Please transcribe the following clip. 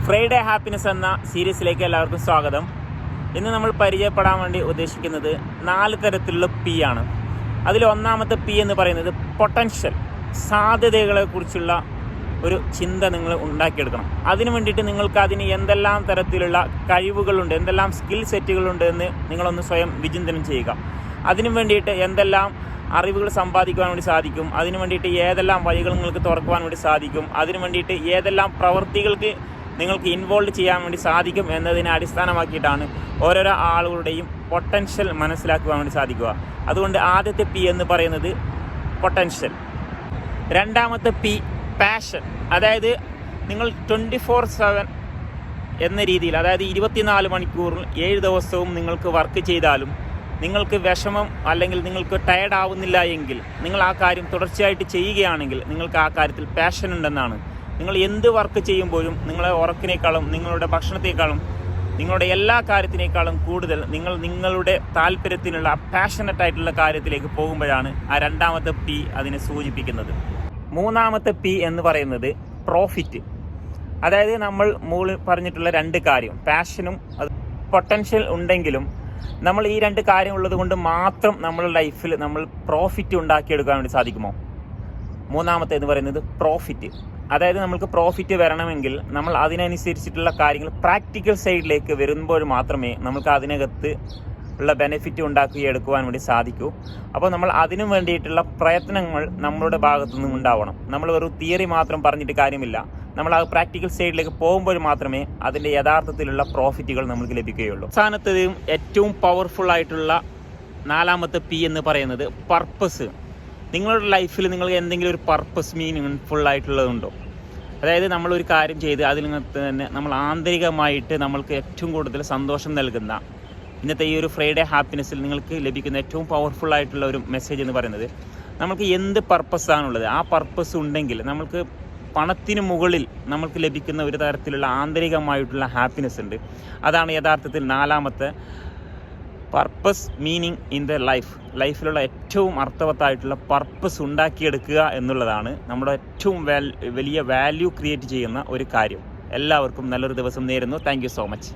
Friday happiness എന്ന സീരീസിലേക്ക് എല്ലാവർക്കും സ്വാഗതം. ഇന്ന് നമ്മൾ പരിചയപ്പെടാൻ വേണ്ടി ഉദ്ദേശിക്കുന്നത് 4 തരത്തിലുള്ള പി ആണ്. അതിൽ ഒന്നാമത്തെ പി എന്ന് പറയുന്നത് പൊട്ടൻഷ്യൽ, സാധ്യതകളെക്കുറിച്ചുള്ള ഒരു ചിന്ത നിങ്ങൾ ഉണ്ടാക്കിയെടുക്കണം. അതിനു വേണ്ടിയിട്ട് നിങ്ങൾക്ക് അതിന് എന്തെല്ലാം തരത്തിലുള്ള കഴിവുകളുണ്ട്, എന്തെല്ലാം സ്കിൽ സെറ്റുകളുണ്ട് എന്ന് നിങ്ങളൊന്ന് സ്വയം വിചിന്തനം ചെയ്യുക. അതിനു വേണ്ടിയിട്ട് എന്തെല്ലാം അറിവുകൾ സമ്പാദിക്കുവാൻ വേണ്ടി സാധിക്കും, അതിനു വേണ്ടിയിട്ട് ഏതെല്ലാം വഴികൾ നിങ്ങൾക്ക് തുറക്കുവാൻ വേണ്ടി സാധിക്കും, അതിനു വേണ്ടിയിട്ട് ഏതെല്ലാം പ്രവൃത്തികൾക്ക് നിങ്ങൾക്ക് ഇൻവോൾവ് ചെയ്യാൻ വേണ്ടി സാധിക്കും എന്നതിനെ അടിസ്ഥാനമാക്കിയിട്ടാണ് ഓരോരോ ആളുകളുടെയും പൊട്ടൻഷ്യൽ മനസ്സിലാക്കുവാൻ വേണ്ടി സാധിക്കുക. അതുകൊണ്ട് ആദ്യത്തെ പി എന്ന് പറയുന്നത് പൊട്ടൻഷ്യൽ. രണ്ടാമത്തെ പി പാഷൻ. അതായത് നിങ്ങൾ 24/7 എന്ന രീതിയിൽ, അതായത് 24 മണിക്കൂറിൽ 7 ദിവസവും നിങ്ങൾക്ക് വർക്ക് ചെയ്താലും നിങ്ങൾക്ക് വിഷമം അല്ലെങ്കിൽ നിങ്ങൾക്ക് ടയർഡ് ആവുന്നില്ല എങ്കിൽ നിങ്ങൾ ആ കാര്യം തുടർച്ചയായിട്ട് ചെയ്യുകയാണെങ്കിൽ നിങ്ങൾക്ക് ആ കാര്യത്തിൽ പാഷൻ ഉണ്ടെന്നാണ്. നിങ്ങൾ എന്ത് വർക്ക് ചെയ്യുമ്പോഴും നിങ്ങളെ ഉറക്കിനേക്കാളും നിങ്ങളുടെ ഭക്ഷണത്തേക്കാളും നിങ്ങളുടെ എല്ലാ കാര്യത്തിനേക്കാളും കൂടുതൽ നിങ്ങൾ നിങ്ങളുടെ താല്പര്യത്തിനുള്ള പാഷനറ്റ് ആയിട്ടുള്ള കാര്യത്തിലേക്ക് പോകുമ്പോഴാണ് ആ രണ്ടാമത്തെ പി അതിനെ സൂചിപ്പിക്കുന്നത്. മൂന്നാമത്തെ പി എന്ന് പറയുന്നത് പ്രോഫിറ്റ്. അതായത് നമ്മൾ മുകളിൽ പറഞ്ഞിട്ടുള്ള 2 കാര്യം, പാഷനും പൊട്ടൻഷ്യൽ ഉണ്ടെങ്കിലും നമ്മൾ ഈ 2 കാര്യം ഉള്ളത് കൊണ്ട് മാത്രം നമ്മുടെ ലൈഫിൽ നമ്മൾ പ്രോഫിറ്റ് ഉണ്ടാക്കിയെടുക്കാൻ വേണ്ടി സാധിക്കുമോ? മൂന്നാമത്തെ എന്ന് പറയുന്നത് പ്രോഫിറ്റ്. അതായത് നമുക്ക് പ്രോഫിറ്റ് വരണമെങ്കിൽ നമ്മൾ അതിനനുസരിച്ചിട്ടുള്ള കാര്യങ്ങൾ പ്രാക്ടിക്കൽ സൈഡിലേക്ക് വരുമ്പോൾ മാത്രമേ നമുക്ക് അതിനകത്ത് ഉള്ള ബെനിഫിറ്റ് ഉണ്ടാക്കിയെടുക്കുവാൻ വേണ്ടി സാധിക്കൂ. അപ്പോൾ നമ്മൾ അതിനു വേണ്ടിയിട്ടുള്ള പ്രയത്നങ്ങൾ നമ്മളുടെ ഭാഗത്തു നിന്നും ഉണ്ടാവണം. നമ്മൾ വെറും തിയറി മാത്രം പറഞ്ഞിട്ട് കാര്യമില്ല. നമ്മൾ ആ പ്രാക്ടിക്കൽ സൈഡിലേക്ക് പോകുമ്പോൾ മാത്രമേ അതിൻ്റെ യഥാർത്ഥത്തിലുള്ള പ്രോഫിറ്റുകൾ നമുക്ക് ലഭിക്കുകയുള്ളൂ. അവസാനത്തേതും ഏറ്റവും പവർഫുൾ ആയിട്ടുള്ള 4ാമത്തെ പി എന്ന് പറയുന്നത് പർപ്പസ്. നിങ്ങളുടെ ലൈഫിൽ നിങ്ങൾക്ക് എന്തെങ്കിലും ഒരു പർപ്പസ്, മീനിങ് ഫുൾ ആയിട്ടുള്ളതുണ്ടോ? അതായത് നമ്മളൊരു കാര്യം ചെയ്ത് അതിൽ നിന്ന് തന്നെ നമ്മൾ ആന്തരികമായിട്ട് നമ്മൾക്ക് ഏറ്റവും കൂടുതൽ സന്തോഷം നൽകുന്ന ഇന്നത്തെ ഈ ഒരു ഫ്രൈഡേ ഹാപ്പിനെസ്സിൽ നിങ്ങൾക്ക് ലഭിക്കുന്ന ഏറ്റവും പവർഫുൾ ആയിട്ടുള്ള ഒരു മെസ്സേജ് എന്ന് പറയുന്നത്, നമുക്ക് എന്ത് പർപ്പസാണുള്ളത്, ആ പർപ്പസ് ഉണ്ടെങ്കിൽ നമുക്ക് പണത്തിന് മുകളിൽ നമുക്ക് ലഭിക്കുന്ന ഒരു തരത്തിലുള്ള ആന്തരികമായിട്ടുള്ള ഹാപ്പിനെസ് ഉണ്ട്. അതാണ് യഥാർത്ഥത്തിൽ 4ാമത്തെ പർപ്പസ്, മീനിങ് ഇൻ ദ ലൈഫിലുള്ള ഏറ്റവും അർത്ഥവത്തായിട്ടുള്ള പർപ്പസ് ഉണ്ടാക്കിയെടുക്കുക എന്നുള്ളതാണ് നമ്മുടെ ഏറ്റവും വലിയ വാല്യൂ ക്രിയേറ്റ് ചെയ്യുന്ന ഒരു കാര്യം. എല്ലാവർക്കും നല്ലൊരു ദിവസം നേരുന്നു. Thank you so much.